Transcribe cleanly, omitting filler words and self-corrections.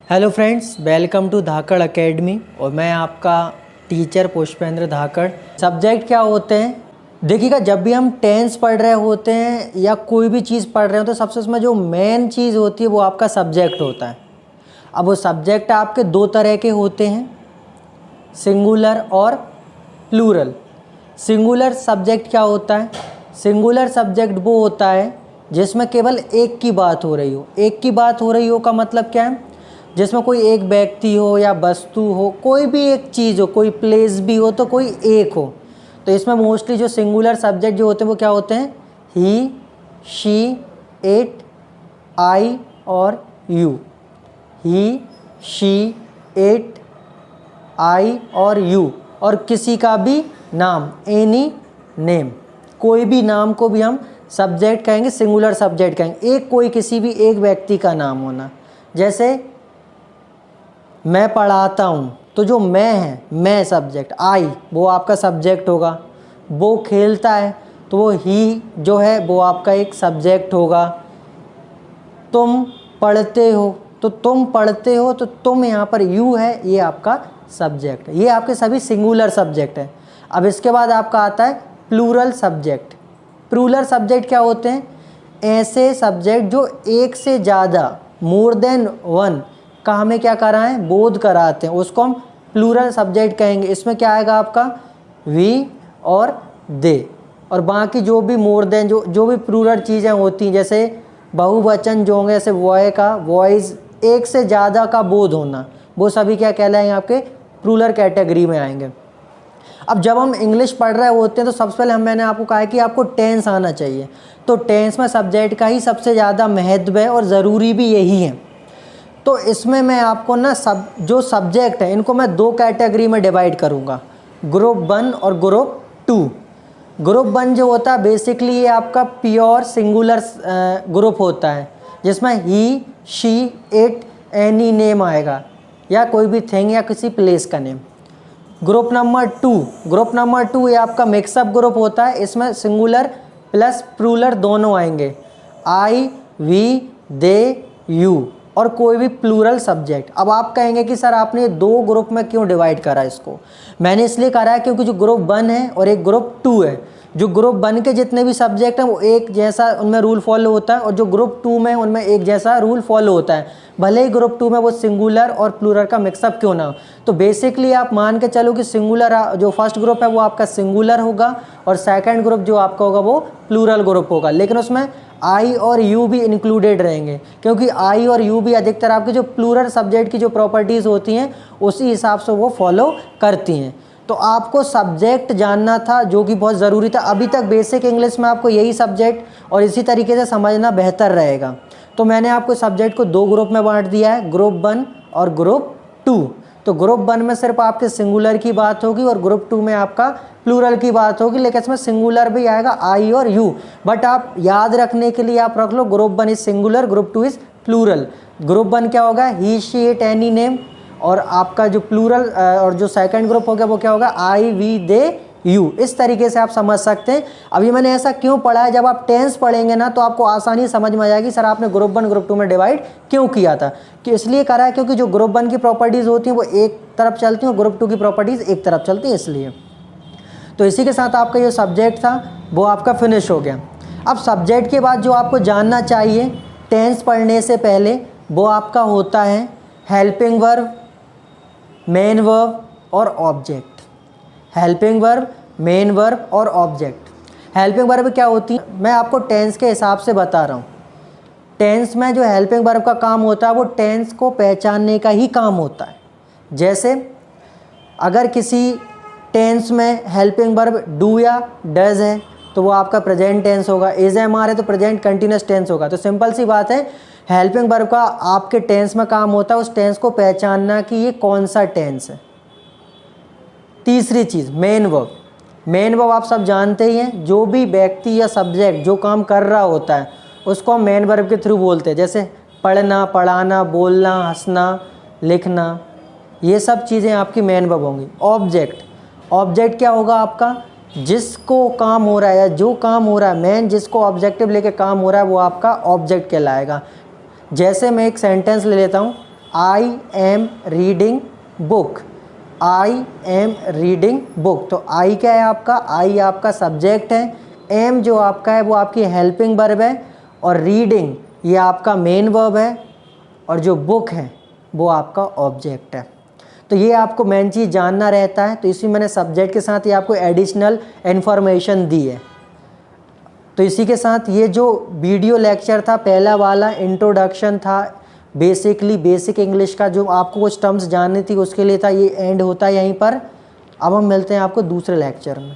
Hello friends, welcome to Dhakad academy और मैं आपका टीचर पुष्पेंद्र धाकड़। सब्जेक्ट क्या होते हैं? देखिएगा, जब भी हम टेंस पढ़ रहे होते हैं या कोई भी चीज़ पढ़ रहे हो तो सबसे उसमें जो मेन चीज़ होती है वो आपका सब्जेक्ट होता है। अब वो सब्जेक्ट आपके दो तरह के होते हैं, सिंगुलर और प्लूरल। सिंगुलर सब्जेक्ट क्या होता है? सिंगुलर सब्जेक्ट वो होता है जिसमें केवल एक की बात हो रही हो। एक की बात हो रही हो का मतलब क्या है? जिसमें कोई एक व्यक्ति हो या वस्तु हो, कोई भी एक चीज़ हो, कोई प्लेस भी हो तो कोई एक हो। तो इसमें मोस्टली जो सिंगुलर सब्जेक्ट जो होते हैं वो क्या होते हैं? ही, शी, इट, आई और यू। ही, शी, इट, आई और यू, और किसी का भी नाम, एनी नेम। कोई भी नाम को भी हम सब्जेक्ट कहेंगे, सिंगुलर सब्जेक्ट कहेंगे। एक कोई किसी भी एक व्यक्ति का नाम होना। जैसे मैं पढ़ाता हूँ तो जो मैं है, मैं सब्जेक्ट, आई वो आपका सब्जेक्ट होगा। वो खेलता है तो वो ही जो है वो आपका एक सब्जेक्ट होगा। तुम पढ़ते हो तो तुम पढ़ते हो तो तुम यहाँ पर यू है, ये आपका सब्जेक्ट है। ये आपके सभी सिंगुलर सब्जेक्ट हैं। अब इसके बाद आपका आता है प्लूरल सब्जेक्ट। प्लूरल सब्जेक्ट क्या होते हैं? ऐसे सब्जेक्ट जो एक से ज़्यादा, मोर देन वन का हमें क्या कराएं? बोध कराते हैं, उसको हम प्लूरल सब्जेक्ट कहेंगे। इसमें क्या आएगा आपका? वी और दे, और बाकी जो भी मोर देन जो भी प्लूरल चीज़ें होती हैं, जैसे बहुवचन जो होंगे, जैसे वॉय का, वॉइस, एक से ज़्यादा का बोध होना, वो सभी क्या कहलाएंगे? आपके प्लूरल कैटेगरी में आएंगे। अब जब हम इंग्लिश पढ़ रहे होते हैं तो सबसे पहले मैंने आपको कहा है कि आपको टेंस आना चाहिए। तो टेंस में सब्जेक्ट का ही सबसे ज़्यादा महत्व है और ज़रूरी भी यही है। तो इसमें मैं आपको ना जो सब्जेक्ट है इनको मैं दो कैटेगरी में डिवाइड करूँगा, ग्रुप 1 और ग्रुप 2। ग्रुप 1 जो होता है बेसिकली ये आपका प्योर सिंगुलर ग्रुप होता है, जिसमें ही, शी, इट, एनी नेम आएगा, या कोई भी थिंग या किसी प्लेस का नेम। ग्रुप नंबर 2 ये आपका मिक्सअप ग्रुप होता है। इसमें सिंगुलर प्लस प्लूरल दोनों आएंगे, आई, वी, दे, यू, और कोई भी प्लूरल सब्जेक्ट। अब आप कहेंगे कि सर आपने दो ग्रुप में क्यों डिवाइड करा इसको? मैंने इसलिए करा है क्योंकि जो ग्रुप 1 है और एक ग्रुप 2 है, जो ग्रुप 1 के जितने भी सब्जेक्ट हैं वो एक जैसा उनमें रूल फॉलो होता है, और जो ग्रुप 2 में उनमें एक जैसा रूल फॉलो होता है, भले ही ग्रुप 2 में वो सिंगुलर और प्लूरल का मिक्सअप क्यों ना हो। तो बेसिकली आप मान के चलो कि सिंगुलर जो फर्स्ट ग्रुप है वो आपका सिंगुलर होगा, और सेकंड ग्रुप जो आपका होगा वो प्लूरल ग्रुप होगा। लेकिन उसमें आई और यू भी इंक्लूडेड रहेंगे, क्योंकि आई और यू भी अधिकतर आपके जो प्लूरल सब्जेक्ट की जो प्रॉपर्टीज़ होती हैं उसी हिसाब से वो फॉलो करती हैं। तो आपको सब्जेक्ट जानना था जो कि बहुत ज़रूरी था। अभी तक बेसिक इंग्लिश में आपको यही सब्जेक्ट और इसी तरीके से समझना बेहतर रहेगा। तो मैंने आपको सब्जेक्ट को दो ग्रुप में बांट दिया है, ग्रुप 1 और ग्रुप 2। तो ग्रुप 1 में सिर्फ आपके सिंगुलर की बात होगी और ग्रुप 2 में आपका प्लूरल की बात होगी, लेकिन इसमें सिंगुलर भी आएगा, आई और यू। बट आप याद रखने के लिए आप रख लो group 1 is singular, group 2 is plural. Group 1 क्या होगा? He, she, it, any name, और आपका जो प्लूरल और जो सेकंड ग्रुप हो गया वो क्या होगा? आई, वी, दे, यू। इस तरीके से आप समझ सकते हैं। अभी मैंने ऐसा क्यों पढ़ा है, जब आप टेंस पढ़ेंगे ना तो आपको आसानी समझ में आ जाएगी सर आपने ग्रुप 1 ग्रुप 2 में डिवाइड क्यों किया था। कि इसलिए करा है क्योंकि जो ग्रुप 1 की प्रॉपर्टीज़ होती हैं वो एक तरफ चलती हैं और ग्रुप 2 की प्रॉपर्टीज़ एक तरफ चलती हैं, इसलिए। तो इसी के साथ आपका ये सब्जेक्ट था वो आपका फिनिश हो गया। अब सब्जेक्ट के बाद जो आपको जानना चाहिए टेंस पढ़ने से पहले, वो आपका होता है हेल्पिंग वर्ब, मेन वर्ब और object. Helping verb, main verb और ऑब्जेक्ट। हेल्पिंग वर्ब क्या होती है मैं आपको टेंस के हिसाब से बता रहा हूँ। टेंस में जो हेल्पिंग वर्ब का काम होता है वो टेंस को पहचानने का ही काम होता है। जैसे अगर किसी टेंस में हेल्पिंग वर्ब डू या डज है तो वो आपका प्रेजेंट टेंस होगा। इज एम आर है तो प्रेजेंट कंटिन्यूस टेंस होगा। तो सिंपल सी बात है, हेल्पिंग वर्ब का आपके टेंस में काम होता है उस टेंस को पहचानना कि ये कौन सा टेंस है। तीसरी चीज़ मेन वर्ब। मेन वर्ब आप सब जानते ही हैं, जो भी व्यक्ति या सब्जेक्ट जो काम कर रहा होता है उसको हम मेन वर्ब के थ्रू बोलते हैं। जैसे पढ़ना, पढ़ाना, बोलना, हंसना, लिखना, ये सब चीज़ें आपकी मेन वर्ब होंगी। ऑब्जेक्ट क्या होगा आपका? जिसको काम हो रहा है या जो काम हो रहा है, मेन जिसको ऑब्जेक्टिव लेके काम हो रहा है वो आपका ऑब्जेक्ट कहलाएगा। जैसे मैं एक सेंटेंस ले लेता हूँ, I am reading book, I am reading book. तो आई क्या है आपका, आई आपका सब्जेक्ट है, एम जो आपका है वो आपकी हेल्पिंग वर्ब है, और रीडिंग ये आपका मेन वर्ब है, और जो बुक है वो आपका ऑब्जेक्ट है। तो ये आपको मेन चीज़ जानना रहता है, तो इसमें मैंने सब्जेक्ट के साथ ये आपको एडिशनल इन्फॉर्मेशन दी है। तो इसी के साथ ये जो वीडियो लेक्चर था पहला वाला इंट्रोडक्शन था, बेसिकली बेसिक इंग्लिश का जो आपको कुछ टर्म्स जाननी थी उसके लिए था, ये एंड होता है यहीं पर। अब हम मिलते हैं आपको दूसरे लेक्चर में।